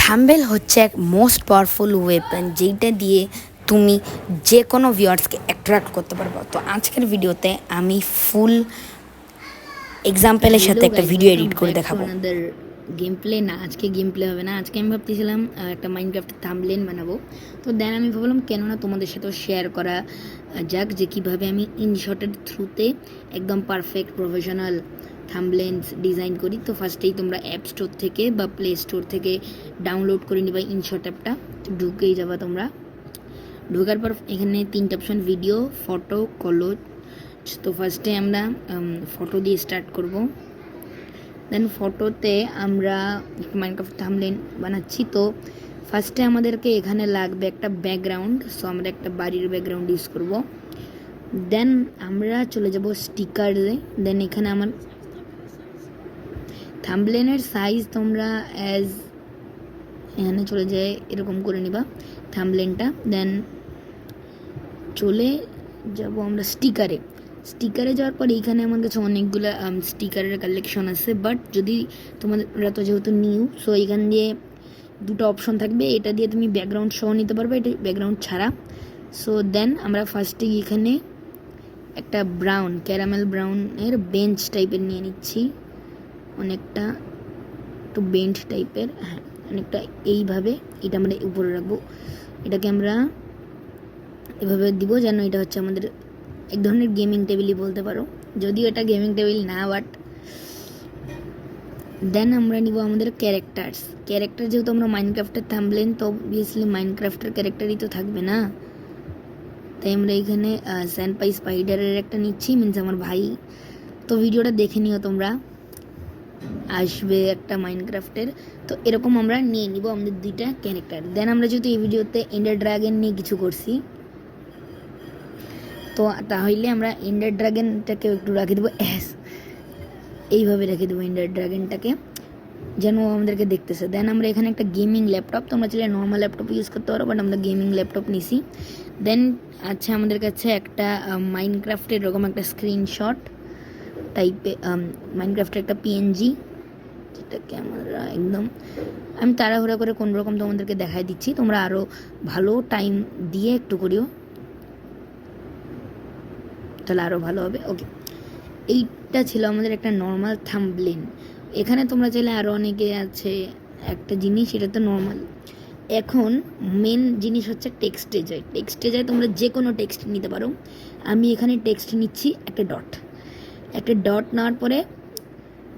Thumbnail হচ্ছে এক most powerful weapon যেটা দিয়ে তুমি যে কোনো ভিউয়ার্সকে অ্যাট্রাক্ট করতে পারবে। তো আজকের ভিডিওতে আমি ফুল এক্সাম্পলের সাথে একটা ভিডিও এডিট করে দেখাবো। গেম প্লে না, আজকে গেম প্লে হবে না। আজকে আমি ভাবতেছিলাম একটা মাইনক্রাফটের থাম্বনেল বানাবো। তো দেন আমি ভাবলাম কেন না তোমাদের সাথেও শেয়ার করা যাক যে কীভাবে আমি ইনশটের থ্রুতে একদম পারফেক্ট প্রফেশনাল থাম্বনেলস ডিজাইন করি। তো ফার্স্টেই তোমরা অ্যাপ স্টোর থেকে বা প্লে স্টোর থেকে ডাউনলোড করে নিবা ইনশট অ্যাপটা। ঢুকেই যাবা তোমরা। ঢোকার পর এখানে তিনটা অপশন, ভিডিও, ফটো, কলর। তো ফার্স্টে আমরা ফটো দিয়ে স্টার্ট করব। দেন ফটোতে আমরা মাইনক্রাফট থাম্বনেল বানাচ্ছি। তো ফার্স্টে আমাদেরকে এখানে লাগবে একটা ব্যাকগ্রাউন্ড। সো আমরা একটা বাড়ির ব্যাকগ্রাউন্ড ইউজ করব। দেন আমরা চলে যাব স্টিকারে। দেন এখানে আমার থাম্বনেলের সাইজ তোমরা এখানে চলে যায় এরকম করে নিবা থাম্বনেলটা। দেন চলে যাব আমরা স্টিকারে যাওয়ার পর এইখানে আমার কাছে অনেকগুলো স্টিকারের কালেকশন আছে। বাট যদি তোমরা তো যেহেতু নিউ, সো এইখান দিয়ে দুটো অপশন থাকবে, এটা দিয়ে তুমি ব্যাকগ্রাউন্ড সহ নিতে পারবে, এটা ব্যাকগ্রাউন্ড ছাড়া। সো দেন আমরা ফার্স্টে এখানে একটা ক্যারামেল ব্রাউনের বেঞ্চ টাইপের নিয়ে নিচ্ছি, অনেকটা একটু বেন্ট টাইপের, হ্যাঁ অনেকটা এইভাবে। এটা আমরা উপরে রাখবো, এটাকে আমরা এভাবে দিব যেন এটা হচ্ছে আমাদের এক ধরনের গেমিং টেবিলই বলতে পারো, যদিও এটা গেমিং টেবিল না। বাট দেন আমরা নিব আমাদের ক্যারেক্টার যেহেতু আমরা মাইনক্রাফটের থাম্বনেল, তো অবভিয়াসলি মাইনক্রাফটের ক্যারেক্টারই তো থাকবে না। তাই আমরা এখানে স্যানপাই স্পাইডারের একটা নিচ্ছি, মিনস আমার ভাই। তো ভিডিওটা দেখে নিও তোমরা, আসবে একটা মাইনক্রাফটের। তো এরকম আমরা নিয়ে নিব আমাদের দুইটা ক্যারেক্টার। দেন আমরা যেহেতু এই ভিডিওতে এন্ডার ড্রাগন নিয়ে কিছু করছি, তো তাহলে আমরা এন্ডার ড্রাগনটাকে একটু রেখে দেবো, এইভাবে রেখে দেবো এন্ডার ড্রাগনটাকে যেন আমাদেরকে দেখতেছে। দেন আমরা এখানে একটা গেমিং ল্যাপটপ, তোমরা চাইলে নর্মাল ল্যাপটপ ইউজ করতে পারো, বাট আমরা গেমিং ল্যাপটপ নিছি। দেন আচ্ছা আমাদের কাছে একটা মাইনক্রাফটের এরকম একটা স্ক্রিনশট টাইপে, মাইনক্রাফটের একটা পিএনজি, যেটাকে আমরা একদম আমি তাড়াহুড়া করে কোন রকম তোমাদেরকে দেখাই দিচ্ছি, তোমরা আরও ভালো টাইম দিয়ে একটু করিও, তাহলে আরও ভালো হবে। ওকে, এইটা ছিল আমাদের একটা নর্মাল থাম্বনেল। এখানে তোমরা চাইলে আরও অনেকে আছে একটা জিনিস, এটা তো নর্মাল। এখন মেন জিনিস হচ্ছে টেক্সটে যায় তোমরা যে কোনো টেক্সট নিতে পারো। আমি এখানে টেক্সট নিচ্ছি একটা ডট নেওয়ার পরে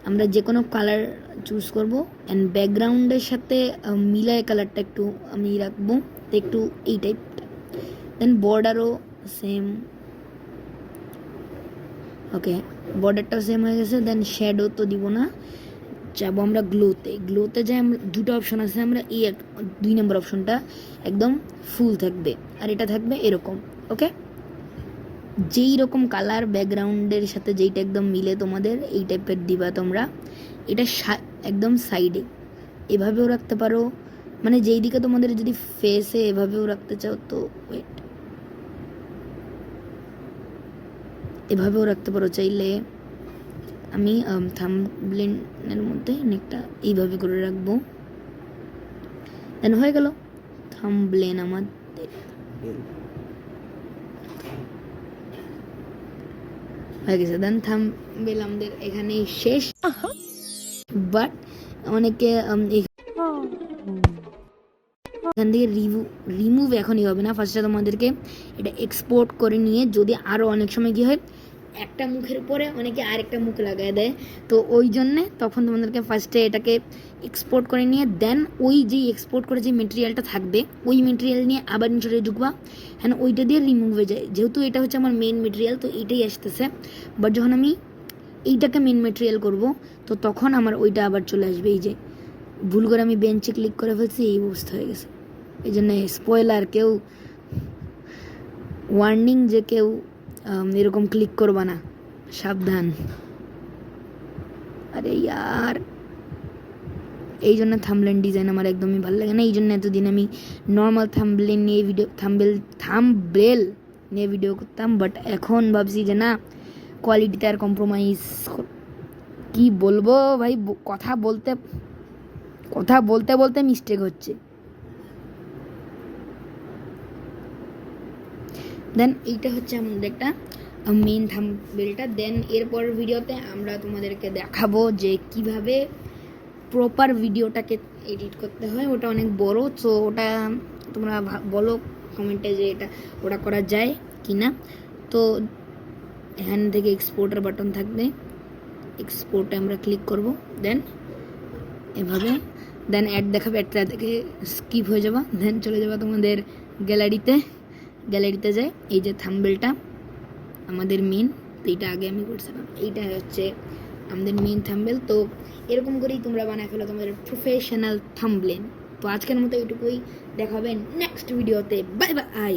আমরা যে কোনো কালার চুজ করব, অ্যান্ড ব্যাকগ্রাউন্ডের সাথে মিলায় কালারটা একটু আমি রাখবো, তো একটু এই টাইপটা। দেন বর্ডারও সেম, ওকে বর্ডারটাও সেম হয়ে গেছে। দেন শ্যাডো তো দিব না, যাবো আমরা গ্লোতে যাই। আমরা দুটো অপশন আছে, আমরা এই 2 নম্বর অপশনটা একদম ফুল থাকবে, আর এটা থাকবে এরকম। ওকে, যেই রকম কালার ব্যাকগ্রাউন্ডের সাথে যেইটা একদম মিলে তোমাদের এই টাইপের দিবা তোমরা। এটা একদম সাইডে এভাবেও রাখতে পারো, মানে যেই দিকে তোমাদের যদি ফেসে এভাবেও রাখতে চাও তো ওয়েট এভাবেও রাখতে পারো চাইলে। আমি থাম্বনেলের মধ্যে অনেকটা এইভাবে করে রাখবো। দেন হয়ে গেল থাম্বনেল আমাদের, হয়ে গেছে। দেন থাম্বনেল আমাদের এখানেই শেষ। বাট অনেকে এখান থেকে রিমুভ এখনই হবে না, ফার্স্টে তোমাদেরকে এটা এক্সপোর্ট করে নিয়ে, যদি আরও অনেক সময় কী হয় একটা মুখের উপরে অনেকে আরেকটা মুখ লাগায় দেয়, তো ওই জন্যে তখন তোমাদেরকে ফার্স্টে এটাকে এক্সপোর্ট করে নিয়ে দেন ওই যে এক্সপোর্ট করে যে মেটেরিয়ালটা থাকবে ওই মেটেরিয়াল নিয়ে আবার নিচে ঢুকবা, হ্যাঁ ওইটা দিয়ে রিমুভ হয়ে যায়। যেহেতু এটা হচ্ছে আমার মেন মেটেরিয়াল, তো এইটাই আসতেছে। বাট যখন আমি এইটাকে মেন মেটেরিয়াল করব, তো তখন আমার ওইটা আবার চলে আসবে। এই যে ভুল করে আমি বেঞ্চে ক্লিক করে ফেলছি, এই অবস্থা হয়ে গেছে। এই জন্য স্পয়লার, কেউ ওয়ার্নিং যে কেউ এরকম ক্লিক করবা না, সাবধান। আরে ইয়ার, এই জন্য থাম্বনেল ডিজাইন আমার একদমই ভালো লাগে না। এই জন্য এতদিন আমি নর্মাল থাম্বনেল নিয়ে ভিডিও করতাম। বাট এখন ভাবছি যে না, কোয়ালিটিতে আর কম্প্রোমাইজ, কি বলবো ভাই, কথা বলতে কথা বলতে বলতে মিস্টেক হচ্ছে। দেন এইটা হচ্ছে আমাদের একটা মেইন থাম্বনেলটা। দেন এরপর ভিডিওতে আমরা তোমাদেরকে দেখাবো যে কিভাবে প্রপার ভিডিওটাকে এডিট করতে হয়। ওটা অনেক বড়, সো ওটা তোমরা বলো কমেন্টে যে ওটা করা যায় কি না। তো এখান থেকে এক্সপোর্টার বাটন থাকবে, এক্সপোর্টে আমরা ক্লিক করব। দেন এভাবে দেন অ্যাড দেখাবে, অ্যাডটা থেকে স্কিপ হয়ে যাবা। দেন চলে যাবা তোমাদের গ্যালারিতে যায় এই যে থাম্বনেলটা আমাদের মেন, তো এইটা আগে আমি করছিলাম, এইটা হচ্ছে আমাদের মেন থাম্বনেল। তো এরকম করেই তোমরা বানায় ফেলো তোমাদের প্রফেশনাল থাম্বনেল। তো আজকের মতো এইটুকুই, দেখা হবে নেক্সট ভিডিওতে। Bye bye.